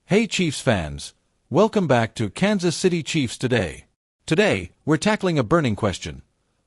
Hey Chiefs fans! Welcome back to Kansas City Chiefs Today. Today, we're tackling a burning question.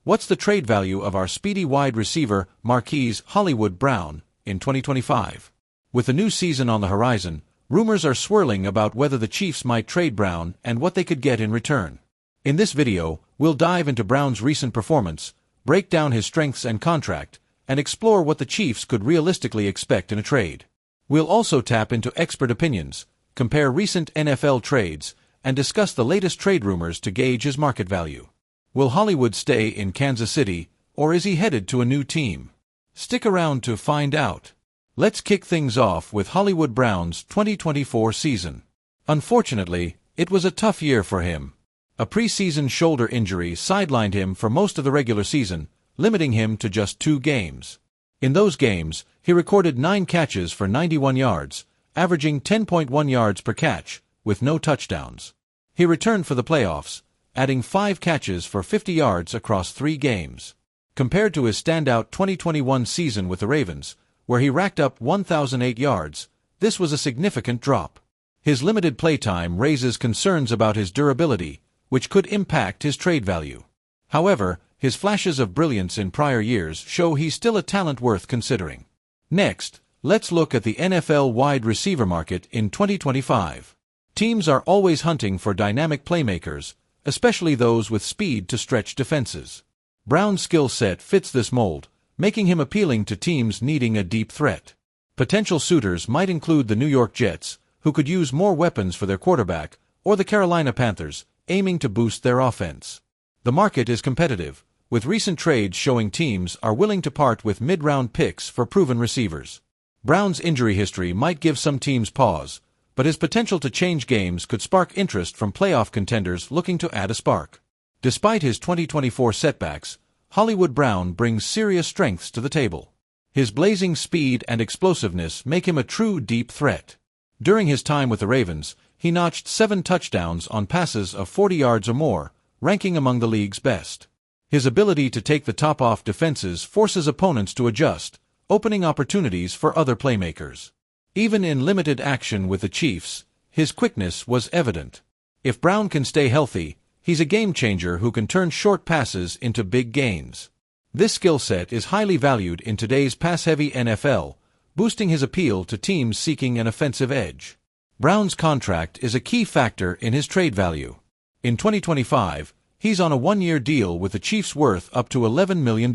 What's the trade value of our speedy wide receiver, Marquise Hollywood Brown, in 2025? With the new season on the horizon, rumors are swirling about whether the Chiefs might trade Brown and what they could get in return. In this video, we'll dive into Brown's recent performance, break down his strengths and contract, and explore what the Chiefs could realistically expect in a trade. We'll also tap into expert opinions, compare recent NFL trades, and discuss the latest trade rumors to gauge his market value. Will Hollywood stay in Kansas City, or is he headed to a new team? Stick around to find out. Let's kick things off with Hollywood Brown's 2024 season. Unfortunately, it was a tough year for him. A preseason shoulder injury sidelined him for most of the regular season, limiting him to just 2 games. In those games, he recorded 9 catches for 91 yards, averaging 10.1 yards per catch, with no touchdowns. He returned for the playoffs, adding 5 catches for 50 yards across 3 games. Compared to his standout 2021 season with the Ravens, where he racked up 1,008 yards, this was a significant drop. His limited playtime raises concerns about his durability, which could impact his trade value. However, his flashes of brilliance in prior years show he's still a talent worth considering. Next, let's look at the NFL wide receiver market in 2025. Teams are always hunting for dynamic playmakers, especially those with speed to stretch defenses. Brown's skill set fits this mold, making him appealing to teams needing a deep threat. Potential suitors might include the New York Jets, who could use more weapons for their quarterback, or the Carolina Panthers, aiming to boost their offense. The market is competitive, with recent trades showing teams are willing to part with mid-round picks for proven receivers. Brown's injury history might give some teams pause, but his potential to change games could spark interest from playoff contenders looking to add a spark. Despite his 2024 setbacks, Hollywood Brown brings serious strengths to the table. His blazing speed and explosiveness make him a true deep threat. During his time with the Ravens, he notched 7 touchdowns on passes of 40 yards or more, ranking among the league's best. His ability to take the top off defenses forces opponents to adjust, opening opportunities for other playmakers. Even in limited action with the Chiefs, his quickness was evident. If Brown can stay healthy, he's a game-changer who can turn short passes into big gains. This skill set is highly valued in today's pass-heavy NFL, boosting his appeal to teams seeking an offensive edge. Brown's contract is a key factor in his trade value. In 2025, he's on a 1-year deal with the Chiefs worth up to $11 million.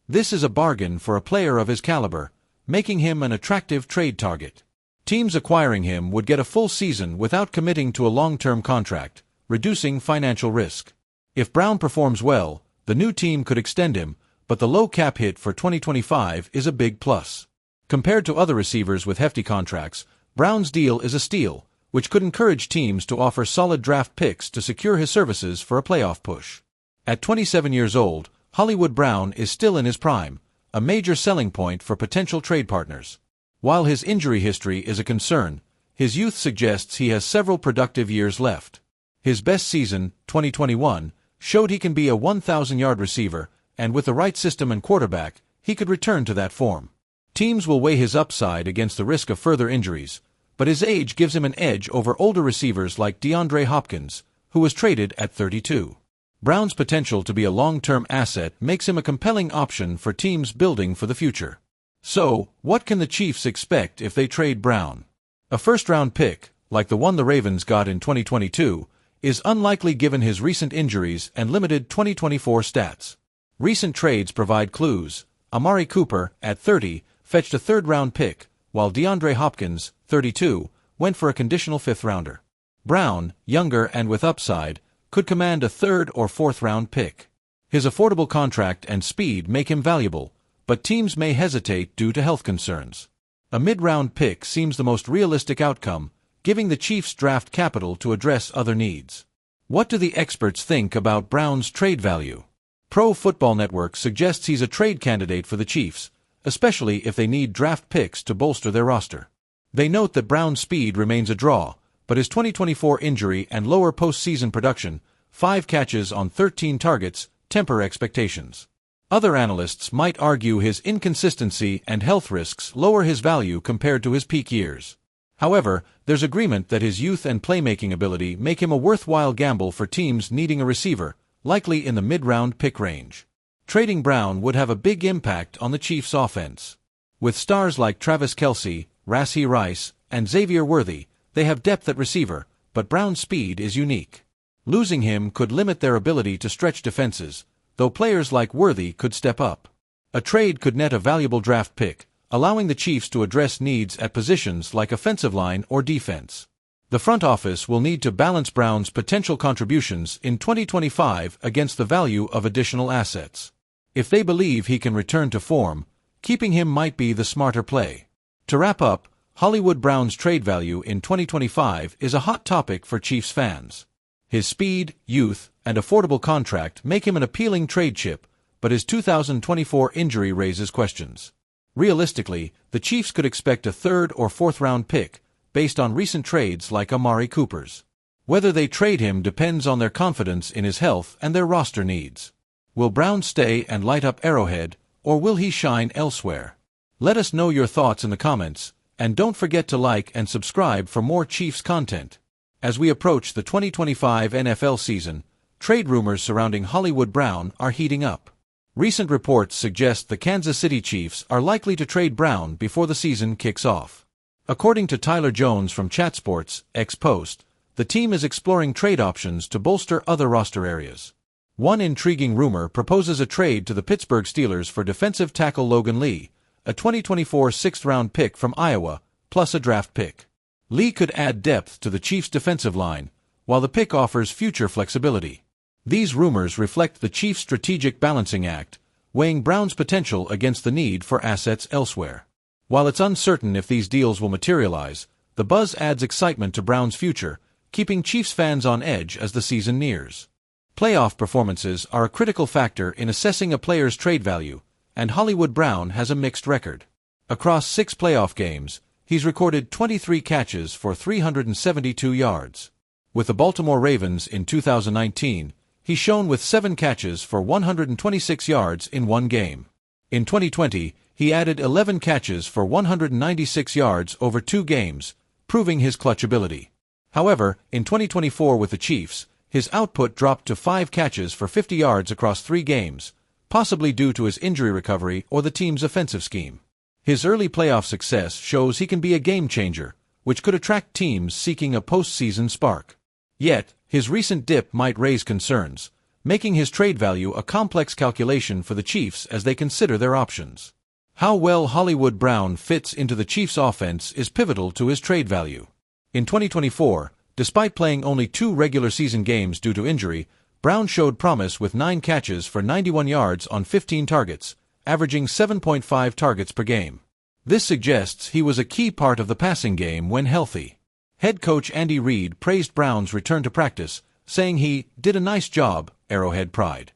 This is a bargain for a player of his caliber, making him an attractive trade target. Teams acquiring him would get a full season without committing to a long-term contract, reducing financial risk. If Brown performs well, the new team could extend him, but the low cap hit for 2025 is a big plus. Compared to other receivers with hefty contracts, Brown's deal is a steal, which could encourage teams to offer solid draft picks to secure his services for a playoff push. At 27 years old, Hollywood Brown is still in his prime, a major selling point for potential trade partners. While his injury history is a concern, his youth suggests he has several productive years left. His best season, 2021, showed he can be a 1,000-yard receiver, and with the right system and quarterback, he could return to that form. Teams will weigh his upside against the risk of further injuries, but his age gives him an edge over older receivers like DeAndre Hopkins, who was traded at 32. Brown's potential to be a long-term asset makes him a compelling option for teams building for the future. So, what can the Chiefs expect if they trade Brown? A first-round pick, like the one the Ravens got in 2022, is unlikely given his recent injuries and limited 2024 stats. Recent trades provide clues. Amari Cooper, at 30, fetched a third-round pick, while DeAndre Hopkins, 32, went for a conditional 5th-rounder. Brown, younger and with upside, could command a 3rd or 4th-round pick. His affordable contract and speed make him valuable, but teams may hesitate due to health concerns. A mid-round pick seems the most realistic outcome, giving the Chiefs draft capital to address other needs. What do the experts think about Brown's trade value? Pro Football Network suggests he's a trade candidate for the Chiefs, especially if they need draft picks to bolster their roster. They note that Brown's speed remains a draw, but his 2024 injury and lower postseason production, 5 catches on 13 targets, temper expectations. Other analysts might argue his inconsistency and health risks lower his value compared to his peak years. However, there's agreement that his youth and playmaking ability make him a worthwhile gamble for teams needing a receiver, likely in the mid-round pick range. Trading Brown would have a big impact on the Chiefs' offense. With stars like Travis Kelce, Rashee Rice, and Xavier Worthy, they have depth at receiver, but Brown's speed is unique. Losing him could limit their ability to stretch defenses, though players like Worthy could step up. A trade could net a valuable draft pick, allowing the Chiefs to address needs at positions like offensive line or defense. The front office will need to balance Brown's potential contributions in 2025 against the value of additional assets. If they believe he can return to form, keeping him might be the smarter play. To wrap up, Hollywood Brown's trade value in 2025 is a hot topic for Chiefs fans. His speed, youth, and affordable contract make him an appealing trade chip, but his 2024 injury raises questions. Realistically, the Chiefs could expect a third or fourth round pick, based on recent trades like Amari Cooper's. Whether they trade him depends on their confidence in his health and their roster needs. Will Brown stay and light up Arrowhead, or will he shine elsewhere? Let us know your thoughts in the comments, and don't forget to like and subscribe for more Chiefs content. As we approach the 2025 NFL season, trade rumors surrounding Hollywood Brown are heating up. Recent reports suggest the Kansas City Chiefs are likely to trade Brown before the season kicks off. According to Tyler Jones from ChatSports, X-Post, the team is exploring trade options to bolster other roster areas. One intriguing rumor proposes a trade to the Pittsburgh Steelers for defensive tackle Logan Lee, a 2024 sixth-round pick from Iowa, plus a draft pick. Lee could add depth to the Chiefs' defensive line, while the pick offers future flexibility. These rumors reflect the Chiefs' strategic balancing act, weighing Brown's potential against the need for assets elsewhere. While it's uncertain if these deals will materialize, the buzz adds excitement to Brown's future, keeping Chiefs fans on edge as the season nears. Playoff performances are a critical factor in assessing a player's trade value, and Hollywood Brown has a mixed record. Across 6 playoff games, he's recorded 23 catches for 372 yards. With the Baltimore Ravens in 2019, he shone with 7 catches for 126 yards in one game. In 2020, he added 11 catches for 196 yards over 2 games, proving his clutch ability. However, in 2024 with the Chiefs, his output dropped to 5 catches for 50 yards across 3 games, possibly due to his injury recovery or the team's offensive scheme. His early playoff success shows he can be a game-changer, which could attract teams seeking a postseason spark. Yet, his recent dip might raise concerns, making his trade value a complex calculation for the Chiefs as they consider their options. How well Hollywood Brown fits into the Chiefs' offense is pivotal to his trade value. In 2024, despite playing only 2 regular season games due to injury, Brown showed promise with 9 catches for 91 yards on 15 targets, averaging 7.5 targets per game. This suggests he was a key part of the passing game when healthy. Head coach Andy Reid praised Brown's return to practice, saying he did a nice job, Arrowhead pride.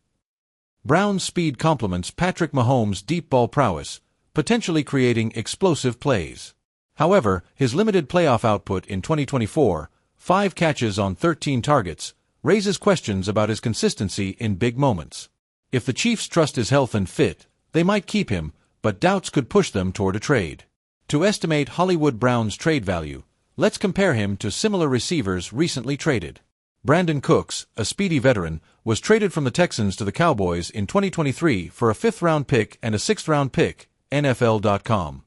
Brown's speed complements Patrick Mahomes' deep ball prowess, potentially creating explosive plays. However, his limited playoff output in 2024, 5 catches on 13 targets, raises questions about his consistency in big moments. If the Chiefs trust his health and fit, they might keep him, but doubts could push them toward a trade. To estimate Hollywood Brown's trade value, let's compare him to similar receivers recently traded. Brandon Cooks, a speedy veteran, was traded from the Texans to the Cowboys in 2023 for a 5th-round pick and a 6th-round pick, NFL.com.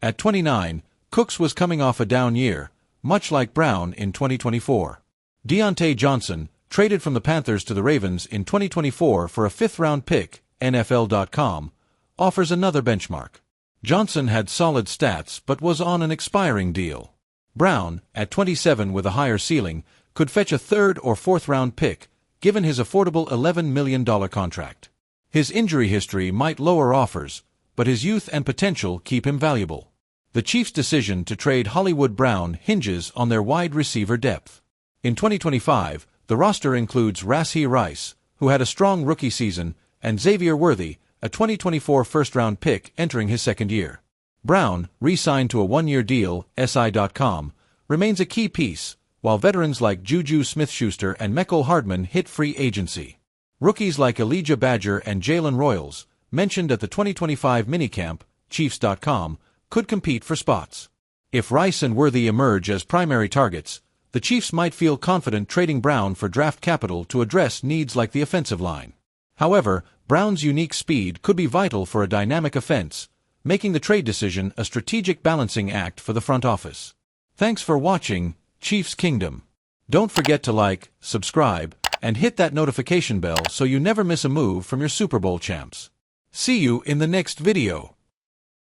At 29, Cooks was coming off a down year, much like Brown in 2024. Deontay Johnson, traded from the Panthers to the Ravens in 2024 for a 5th-round pick, NFL.com, offers another benchmark. Johnson had solid stats but was on an expiring deal. Brown, at 27 with a higher ceiling, could fetch a 3rd or 4th-round pick, given his affordable $11 million contract. His injury history might lower offers, but his youth and potential keep him valuable. The Chiefs' decision to trade Hollywood Brown hinges on their wide receiver depth. In 2025, the roster includes Rashee Rice, who had a strong rookie season, and Xavier Worthy, a 2024 first-round pick entering his 2nd year. Brown, re-signed to a 1-year deal, SI.com, remains a key piece, while veterans like Juju Smith-Schuster and Mecole Hardman hit free agency. Rookies like Elijah Badger and Jalen Royals, mentioned at the 2025 minicamp, Chiefs.com, could compete for spots. If Rice and Worthy emerge as primary targets, the Chiefs might feel confident trading Brown for draft capital to address needs like the offensive line. However, Brown's unique speed could be vital for a dynamic offense, making the trade decision a strategic balancing act for the front office. Thanks for watching, Chiefs Kingdom. Don't forget to like, subscribe, and hit that notification bell so you never miss a move from your Super Bowl champs. See you in the next video.